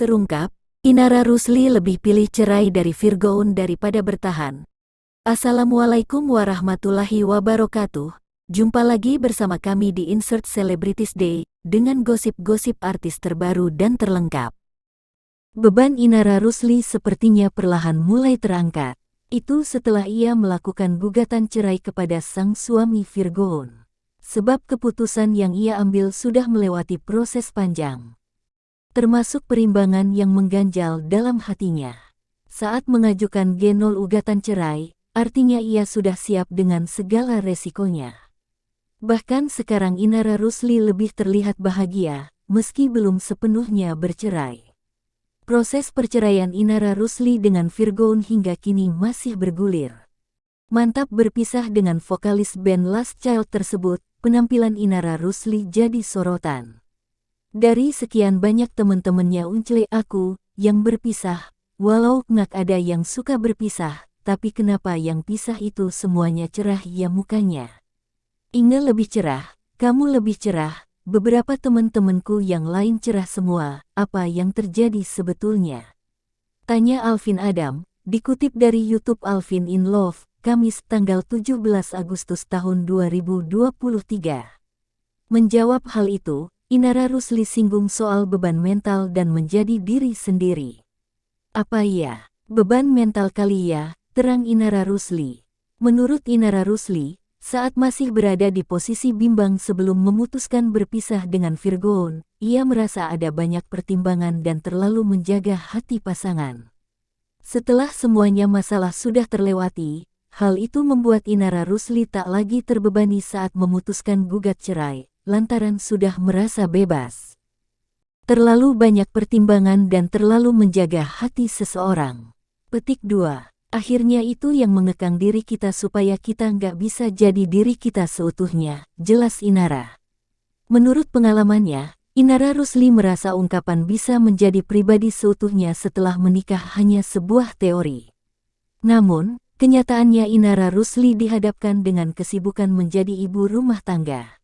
Terungkap, Inara Rusli lebih pilih cerai dari Virgoun daripada bertahan. Assalamualaikum warahmatullahi wabarakatuh. Jumpa lagi bersama kami di Insert Celebrities Day, dengan gosip-gosip artis terbaru dan terlengkap. Beban Inara Rusli sepertinya perlahan mulai terangkat. Itu setelah ia melakukan gugatan cerai kepada sang suami Virgoun. Sebab keputusan yang ia ambil sudah melewati proses panjang. Termasuk perimbangan yang mengganjal dalam hatinya. Saat mengajukan G0 gugatan cerai, artinya ia sudah siap dengan segala resikonya. Bahkan sekarang Inara Rusli lebih terlihat bahagia, meski belum sepenuhnya bercerai. Proses perceraian Inara Rusli dengan Virgoun hingga kini masih bergulir. Mantap berpisah dengan vokalis band Last Child tersebut, penampilan Inara Rusli jadi sorotan. Dari sekian banyak temen-temennya uncle aku, yang berpisah, walau ngak ada yang suka berpisah, tapi kenapa yang pisah itu semuanya cerah ya mukanya. Inge lebih cerah, kamu lebih cerah, beberapa temen-temenku yang lain cerah semua, apa yang terjadi sebetulnya? Tanya Alvin Adam, dikutip dari YouTube Alvin in Love, Kamis tanggal 17 Agustus tahun 2023. Menjawab hal itu, Inara Rusli singgung soal beban mental dan menjadi diri sendiri. Apa ya, beban mental kali ya, terang Inara Rusli. Menurut Inara Rusli, saat masih berada di posisi bimbang sebelum memutuskan berpisah dengan Virgoun, ia merasa ada banyak pertimbangan dan terlalu menjaga hati pasangan. Setelah semuanya masalah sudah terlewati, hal itu membuat Inara Rusli tak lagi terbebani saat memutuskan gugat cerai. Lantaran sudah merasa bebas. Terlalu banyak pertimbangan dan terlalu menjaga hati seseorang. Petik 2. Akhirnya itu yang mengekang diri kita supaya kita nggak bisa jadi diri kita seutuhnya, jelas Inara. Menurut pengalamannya, Inara Rusli merasa ungkapan bisa menjadi pribadi seutuhnya setelah menikah hanya sebuah teori. Namun, kenyataannya Inara Rusli dihadapkan dengan kesibukan menjadi ibu rumah tangga.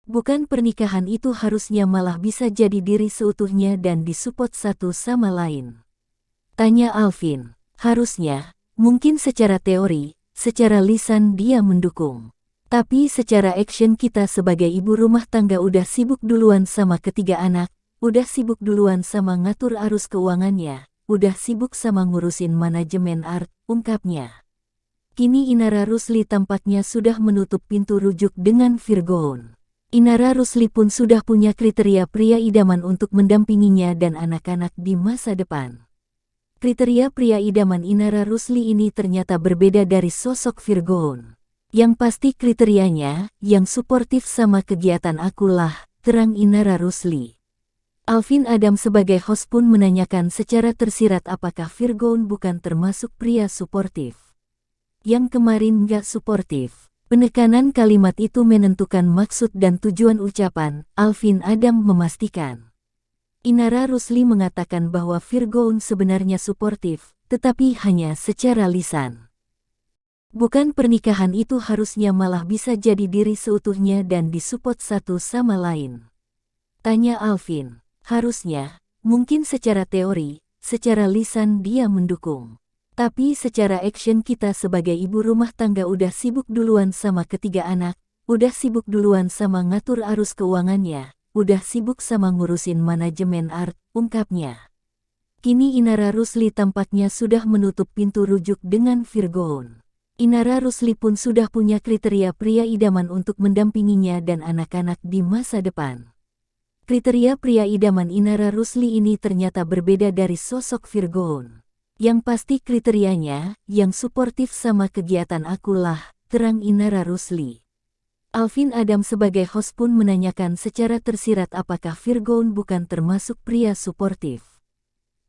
Bukan pernikahan itu harusnya malah bisa jadi diri seutuhnya dan disupport satu sama lain? Tanya Alvin. Harusnya, mungkin secara teori, secara lisan dia mendukung. Tapi secara action kita sebagai ibu rumah tangga udah sibuk duluan sama ketiga anak, udah sibuk duluan sama ngatur arus keuangannya, udah sibuk sama ngurusin manajemen art, ungkapnya. Kini Inara Rusli tampaknya sudah menutup pintu rujuk dengan Virgoun. Inara Rusli pun sudah punya kriteria pria idaman untuk mendampinginya dan anak-anak di masa depan. Kriteria pria idaman Inara Rusli ini ternyata berbeda dari sosok Virgoun. Yang pasti kriterianya, yang suportif sama kegiatan akulah, terang Inara Rusli. Alvin Adam sebagai host pun menanyakan secara tersirat apakah Virgoun bukan termasuk pria suportif. Yang kemarin nggak suportif. Penekanan kalimat itu menentukan maksud dan tujuan ucapan, Alvin Adam memastikan. Inara Rusli mengatakan bahwa Virgoun sebenarnya suportif, tetapi hanya secara lisan. Bukan pernikahan itu harusnya malah bisa jadi diri seutuhnya dan disupport satu sama lain? Tanya Alvin. Harusnya, mungkin secara teori, secara lisan dia mendukung. Tapi secara action kita sebagai ibu rumah tangga udah sibuk duluan sama ketiga anak, udah sibuk duluan sama ngatur arus keuangannya, udah sibuk sama ngurusin manajemen art, ungkapnya. Kini Inara Rusli tampaknya sudah menutup pintu rujuk dengan Virgoun. Inara Rusli pun sudah punya kriteria pria idaman untuk mendampinginya dan anak-anak di masa depan. Kriteria pria idaman Inara Rusli ini ternyata berbeda dari sosok Virgoun. Yang pasti kriterianya, yang suportif sama kegiatan akulah, terang Inara Rusli. Alvin Adam sebagai host pun menanyakan secara tersirat apakah Virgoun bukan termasuk pria suportif.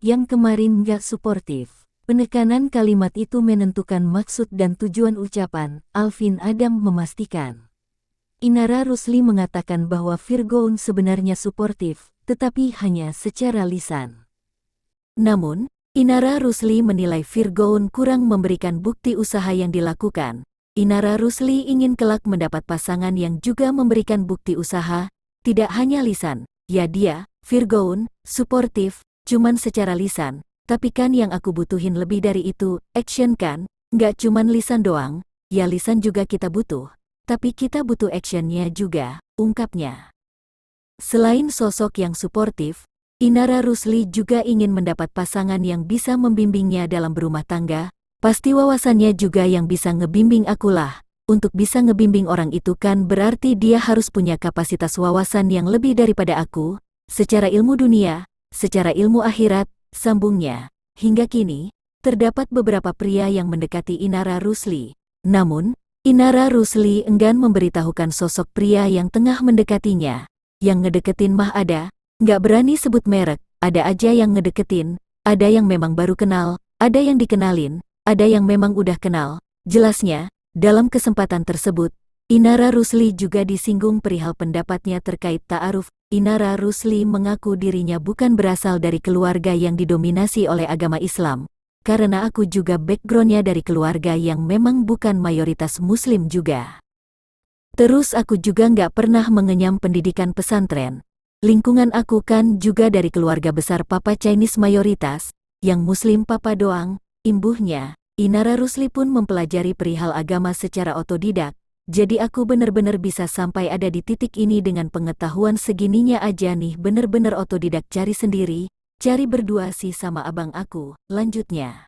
Yang kemarin nggak suportif. Penekanan kalimat itu menentukan maksud dan tujuan ucapan, Alvin Adam memastikan. Inara Rusli mengatakan bahwa Virgoun sebenarnya suportif, tetapi hanya secara lisan. Namun, Inara Rusli menilai Virgoun kurang memberikan bukti usaha yang dilakukan. Inara Rusli ingin kelak mendapat pasangan yang juga memberikan bukti usaha, tidak hanya lisan. Ya dia, Virgoun, suportif, cuman secara lisan, tapi kan yang aku butuhin lebih dari itu, action kan? Nggak cuman lisan doang, ya lisan juga kita butuh, tapi kita butuh actionnya juga, ungkapnya. Selain sosok yang suportif, Inara Rusli juga ingin mendapat pasangan yang bisa membimbingnya dalam berumah tangga, pasti wawasannya juga yang bisa ngebimbing akulah. Untuk bisa ngebimbing orang itu kan berarti dia harus punya kapasitas wawasan yang lebih daripada aku, secara ilmu dunia, secara ilmu akhirat, sambungnya. Hingga kini, terdapat beberapa pria yang mendekati Inara Rusli. Namun, Inara Rusli enggan memberitahukan sosok pria yang tengah mendekatinya. Yang ngedeketin mah ada, nggak berani sebut merek, ada aja yang ngedeketin, ada yang memang baru kenal, ada yang dikenalin, ada yang memang udah kenal. Jelasnya, dalam kesempatan tersebut, Inara Rusli juga disinggung perihal pendapatnya terkait ta'aruf. Inara Rusli mengaku dirinya bukan berasal dari keluarga yang didominasi oleh agama Islam, karena aku juga backgroundnya dari keluarga yang memang bukan mayoritas Muslim juga. Terus aku juga nggak pernah mengenyam pendidikan pesantren. Lingkungan aku kan juga dari keluarga besar Papa Chinese mayoritas, yang Muslim Papa doang. Imbuhnya, Inara Rusli pun mempelajari perihal agama secara otodidak, jadi aku bener-bener bisa sampai ada di titik ini dengan pengetahuan segininya aja nih, bener-bener otodidak, cari sendiri, cari berdua sih sama abang aku, lanjutnya.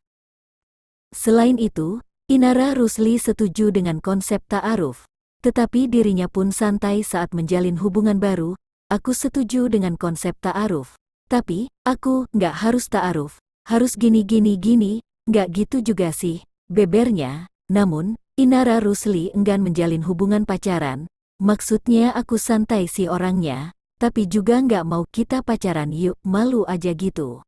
Selain itu, Inara Rusli setuju dengan konsep ta'aruf. Tetapi dirinya pun santai saat menjalin hubungan baru. Aku setuju dengan konsep ta'aruf. Tapi, aku nggak harus ta'aruf. Harus gini, nggak gitu juga sih, bebernya. Namun, Inara Rusli enggan menjalin hubungan pacaran. Maksudnya aku santai sih orangnya, tapi juga nggak mau kita pacaran yuk, malu aja gitu.